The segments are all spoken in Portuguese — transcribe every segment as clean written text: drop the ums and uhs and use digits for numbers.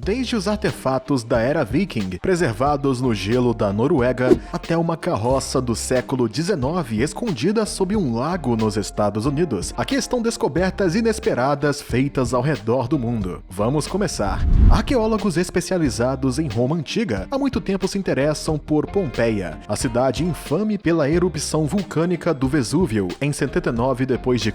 desde os artefatos da era Viking, preservados no gelo da Noruega, até uma carroça do século XIX escondida sob um lago nos Estados Unidos. Aqui estão descobertas inesperadas feitas ao redor do mundo. Vamos começar. Arqueólogos especializados em Roma Antiga há muito tempo se interessam por Pompeia, a cidade infame pela erupção vulcânica do Vesúvio em 79 d.C.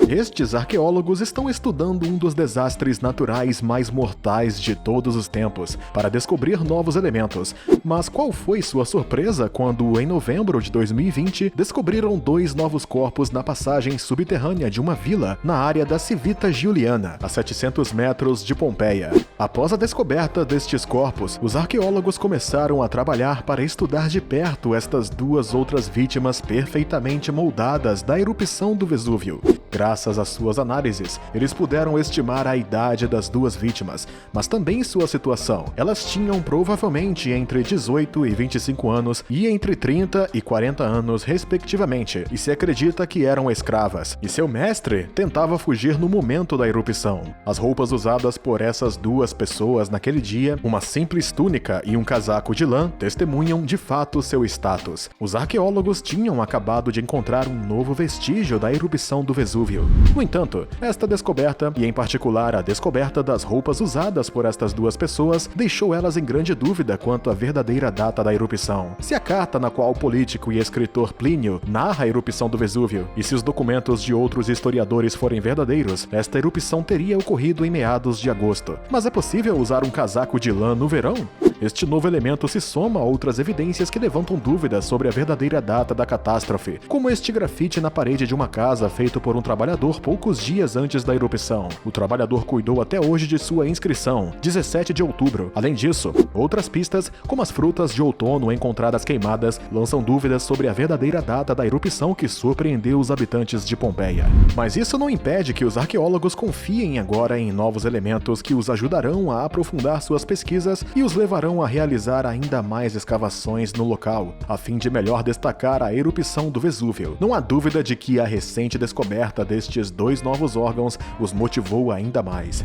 Estes arqueólogos estão estudando um dos desastres naturais mais mortais de todos os tempos para descobrir novos elementos. Mas qual foi sua surpresa quando, em novembro de 2020, descobriram 2 novos corpos na passagem subterrânea de uma vila na área da Civita Giuliana, a 700 metros de Pompeia? Após a descoberta destes corpos, os arqueólogos começaram a trabalhar para estudar de perto estas 2 outras vítimas perfeitamente moldadas da erupção do Vesúvio. Graças às suas análises, eles puderam estimar a idade das 2 vítimas, mas também sua situação. Elas tinham provavelmente entre 18 e 25 anos e entre 30 e 40 anos, respectivamente, e se acredita que eram escravas, e seu mestre tentava fugir no momento da erupção. As roupas usadas por essas 2 pessoas naquele dia, uma simples túnica e um casaco de lã, testemunham de fato seu status. Os arqueólogos tinham acabado de encontrar um novo vestígio da erupção do Vesúvio. No entanto, esta descoberta, e em particular a descoberta das roupas usadas por estas 2 pessoas, deixou elas em grande dúvida quanto à verdadeira data da erupção. Se a carta na qual o político e escritor Plínio narra a erupção do Vesúvio, e se os documentos de outros historiadores forem verdadeiros, esta erupção teria ocorrido em meados de agosto. Mas é possível usar um casaco de lã no verão? Este novo elemento se soma a outras evidências que levantam dúvidas sobre a verdadeira data da catástrofe, como este grafite na parede de uma casa feito por um trabalhador poucos dias antes da erupção. O trabalhador cuidou até hoje de sua inscrição, 17 de outubro. Além disso, outras pistas, como as frutas de outono encontradas queimadas, lançam dúvidas sobre a verdadeira data da erupção que surpreendeu os habitantes de Pompeia. Mas isso não impede que os arqueólogos confiem agora em novos elementos que os ajudarão a aprofundar suas pesquisas e os levarão a realizar ainda mais escavações no local, a fim de melhor destacar a erupção do Vesúvio. Não há dúvida de que a recente descoberta destes 2 novos órgãos os motivou ainda mais.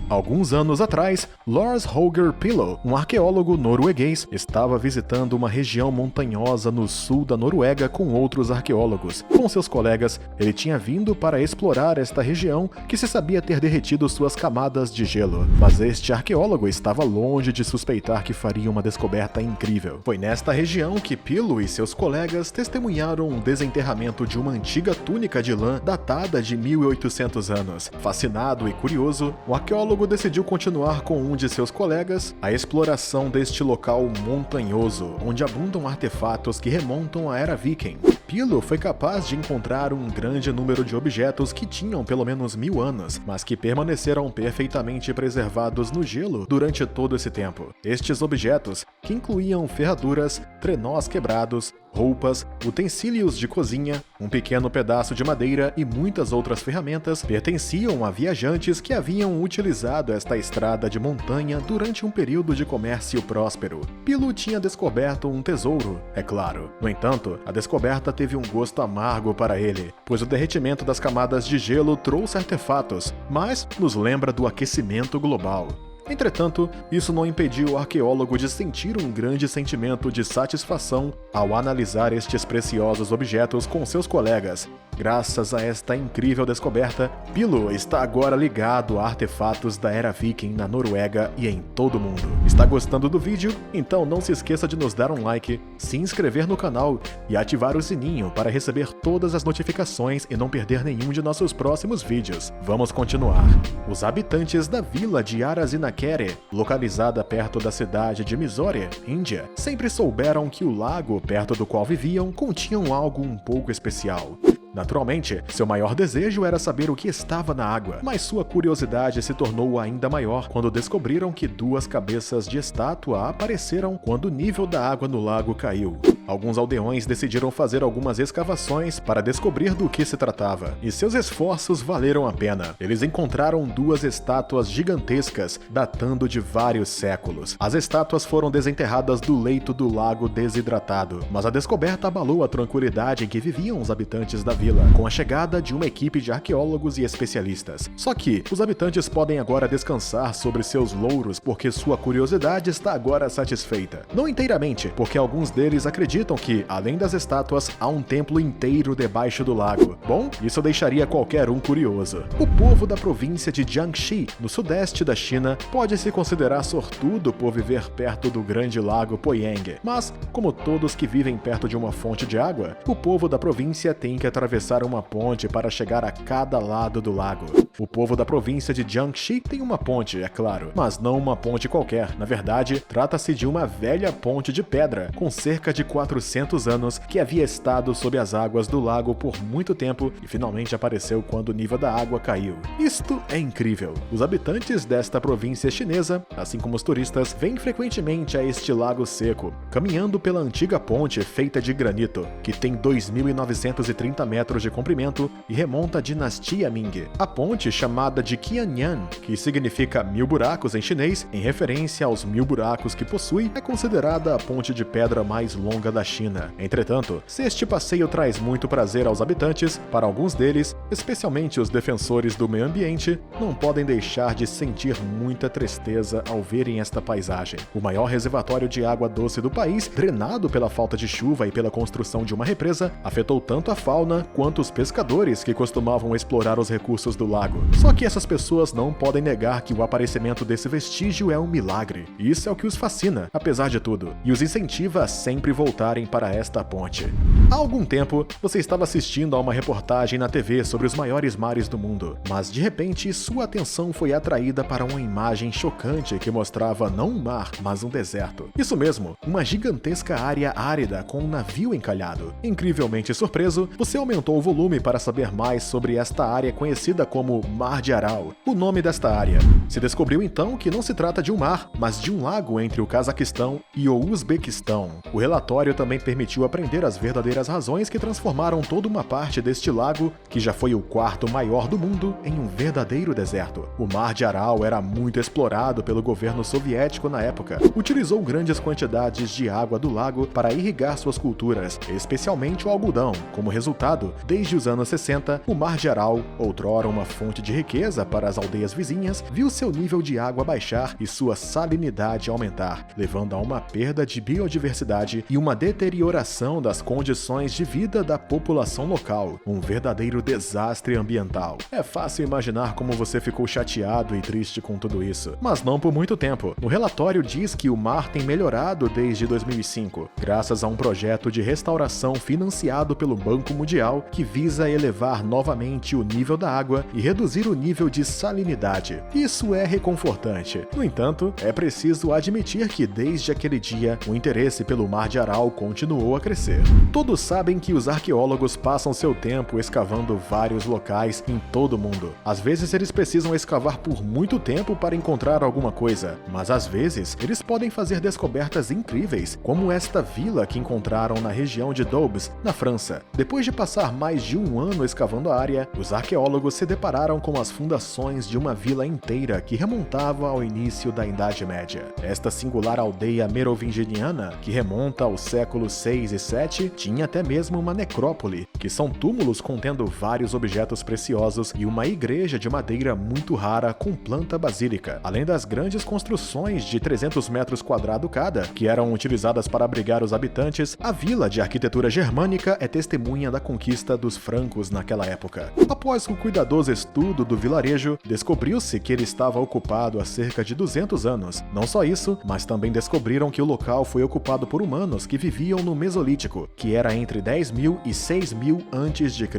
Alguns anos atrás, Lars Holger Pillow, um arqueólogo norueguês, estava visitando uma região montanhosa no sul da Noruega com outros arqueólogos. Com seus colegas, ele tinha vindo para explorar esta região que se sabia ter derretido suas camadas de gelo. Mas este arqueólogo estava longe de suspeitar que faria uma descoberta incrível. Foi nesta região que Pillow e seus colegas testemunharam um desenterramento de uma antiga túnica de lã datada de 1800 anos. Fascinado e curioso, o arqueólogo decidiu continuar com um de seus colegas a exploração deste local montanhoso, onde abundam artefatos que remontam à era Viking. Pillow foi capaz de encontrar um grande número de objetos que tinham pelo menos 1000 anos, mas que permaneceram perfeitamente preservados no gelo durante todo esse tempo. Estes objetos, que incluíam ferraduras, trenós quebrados, roupas, utensílios de cozinha, um pequeno pedaço de madeira e muitas outras ferramentas, pertenciam a viajantes que haviam utilizado esta estrada de montanha durante um período de comércio próspero. Pillow tinha descoberto um tesouro, é claro. No entanto, a descoberta teve um gosto amargo para ele, pois o derretimento das camadas de gelo trouxe artefatos, mas nos lembra do aquecimento global. Entretanto, isso não impediu o arqueólogo de sentir um grande sentimento de satisfação ao analisar estes preciosos objetos com seus colegas. Graças a esta incrível descoberta, Pillow está agora ligado a artefatos da era Viking na Noruega e em todo o mundo. Está gostando do vídeo? Então não se esqueça de nos dar um like, se inscrever no canal e ativar o sininho para receber todas as notificações e não perder nenhum de nossos próximos vídeos. Vamos continuar. Os habitantes da vila de Arasinakere, localizada perto da cidade de Mysore, Índia, sempre souberam que o lago perto do qual viviam continha algo um pouco especial. Naturalmente, seu maior desejo era saber o que estava na água, mas sua curiosidade se tornou ainda maior quando descobriram que 2 cabeças de estátua apareceram quando o nível da água no lago caiu. alguns aldeões decidiram fazer algumas escavações para descobrir do que se tratava, e seus esforços valeram a pena. Eles encontraram duas estátuas gigantescas, datando de vários séculos. As estátuas foram desenterradas do leito do lago desidratado, mas a descoberta abalou a tranquilidade em que viviam os habitantes da vila, com a chegada de uma equipe de arqueólogos e especialistas. Só que os habitantes podem agora descansar sobre seus louros porque sua curiosidade está agora satisfeita. Não inteiramente, porque alguns deles acreditam que, além das estátuas, há um templo inteiro debaixo do lago. Bom, isso deixaria qualquer um curioso. O povo da província de Jiangxi, no sudeste da China, pode se considerar sortudo por viver perto do grande lago Poyang. Mas, como todos que vivem perto de uma fonte de água, o povo da província tem que atravessar uma ponte para chegar a cada lado do lago. O povo da província de Jiangxi tem uma ponte, é claro, mas não uma ponte qualquer. Na verdade, trata-se de uma velha ponte de pedra, com cerca de 400 anos, que havia estado sob as águas do lago por muito tempo e finalmente apareceu quando o nível da água caiu. Isto é incrível. Os habitantes desta província chinesa, assim como os turistas, vêm frequentemente a este lago seco, caminhando pela antiga ponte feita de granito, que tem 2.930 metros de comprimento e remonta à dinastia Ming. A ponte, chamada de Qianyan, que significa 1000 buracos em chinês, em referência aos 1000 buracos que possui, é considerada a ponte de pedra mais longa da China. Entretanto, se este passeio traz muito prazer aos habitantes, para alguns deles, especialmente os defensores do meio ambiente, não podem deixar de sentir muita tristeza ao verem esta paisagem. O maior reservatório de água doce do país, drenado pela falta de chuva e pela construção de uma represa, afetou tanto a fauna quanto os pescadores que costumavam explorar os recursos do lago. Só que essas pessoas não podem negar que o aparecimento desse vestígio é um milagre. Isso é o que os fascina, apesar de tudo, e os incentiva a sempre voltarem para esta ponte. Há algum tempo, você estava assistindo a uma reportagem na TV sobre os maiores mares do mundo, mas de repente sua atenção foi atraída para uma imagem chocante que mostrava não um mar, mas um deserto. Isso mesmo, uma gigantesca área árida com um navio encalhado. Incrivelmente surpreso, você aumentou o volume para saber mais sobre esta área conhecida como Mar de Aral, o nome desta área. Se descobriu então que não se trata de um mar, mas de um lago entre o Cazaquistão e o Uzbequistão. O relatório também permitiu aprender as verdadeiras razões que transformaram toda uma parte deste lago, que já foi o quarto maior do mundo, em um verdadeiro deserto. O Mar de Aral era muito explorado pelo governo soviético na época. Utilizou grandes quantidades de água do lago para irrigar suas culturas, especialmente o algodão. Como resultado, desde os anos 60, o Mar de Aral, outrora uma fonte de riqueza para as aldeias vizinhas, viu seu nível de água baixar e sua salinidade aumentar, levando a uma perda de biodiversidade e uma deterioração das condições de vida da população local, um verdadeiro desastre ambiental. É fácil imaginar como você ficou chateado e triste com tudo isso, mas não por muito tempo. No relatório diz que o mar tem melhorado desde 2005, graças a um projeto de restauração financiado pelo Banco Mundial que visa elevar novamente o nível da água e reduzir o nível de salinidade. Isso é reconfortante. No entanto, é preciso admitir que desde aquele dia, o interesse pelo Mar de Aral continuou a crescer. Todos sabem que os arqueólogos passam seu tempo escavando vários locais em todo o mundo. Às vezes eles precisam escavar por muito tempo para encontrar alguma coisa, mas às vezes eles podem fazer descobertas incríveis, como esta vila que encontraram na região de Doubs, na França. Depois de passar mais de um ano escavando a área, os arqueólogos se depararam com as fundações de uma vila inteira que remontava ao início da Idade Média. Esta singular aldeia merovingiana, que remonta aos séculos 6 e 7, tinha até mesmo uma necrópole, que são túmulos contendo vários objetos preciosos e uma igreja de madeira muito rara com planta basílica, além das grandes construções de 300 metros quadrados cada, que eram utilizadas para abrigar os habitantes. A vila de arquitetura germânica é testemunha da conquista dos francos naquela época. Após o cuidadoso estudo do vilarejo, descobriu-se que ele estava ocupado há cerca de 200 anos. Não só isso, mas também descobriram que o local foi ocupado por humanos que viviam no Mesolítico, que era entre 10.000 e 6.000 a.C.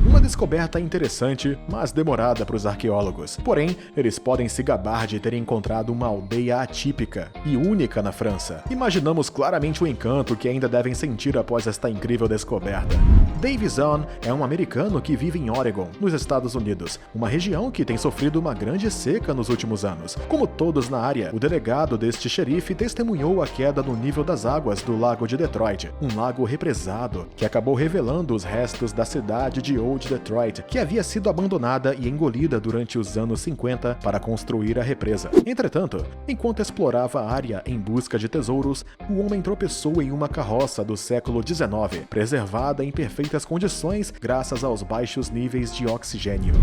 Uma descoberta interessante, mas demorada para os arqueólogos. Porém, eles podem se gabar de terem encontrado uma aldeia atípica e única na França. Imaginamos claramente o encanto que ainda devem sentir após esta incrível descoberta. Dave Zahn é um americano que vive em Oregon, nos Estados Unidos, uma região que tem sofrido uma grande seca nos últimos anos. Como todos na área, o delegado deste xerife testemunhou a queda no nível das águas do Lago de Detroit, um lago represado que acabou revelando os restos da cidade de Old Detroit, que havia sido abandonada e engolida durante os anos 50 para construir a represa. Entretanto, enquanto explorava a área em busca de tesouros, o homem tropeçou em uma carroça do século XIX, preservada em perfeitas condições graças aos baixos níveis de oxigênio.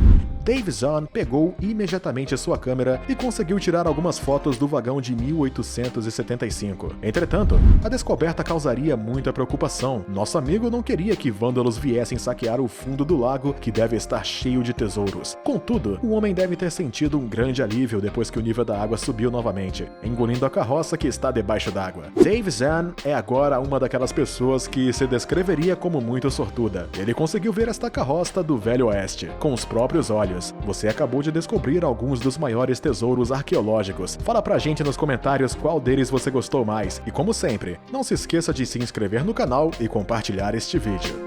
Dave Zahn pegou imediatamente sua câmera e conseguiu tirar algumas fotos do vagão de 1875. Entretanto, a descoberta causaria muita preocupação. Nosso amigo não queria que vândalos viessem saquear o fundo do lago, que deve estar cheio de tesouros. Contudo, o homem deve ter sentido um grande alívio depois que o nível da água subiu novamente, engolindo a carroça que está debaixo d'água. Dave Zahn é agora uma daquelas pessoas que se descreveria como muito sortuda. Ele conseguiu ver esta carroça do Velho Oeste com os próprios olhos. Você acabou de descobrir alguns dos maiores tesouros arqueológicos. Fala pra gente nos comentários qual deles você gostou mais. E como sempre, não se esqueça de se inscrever no canal e compartilhar este vídeo.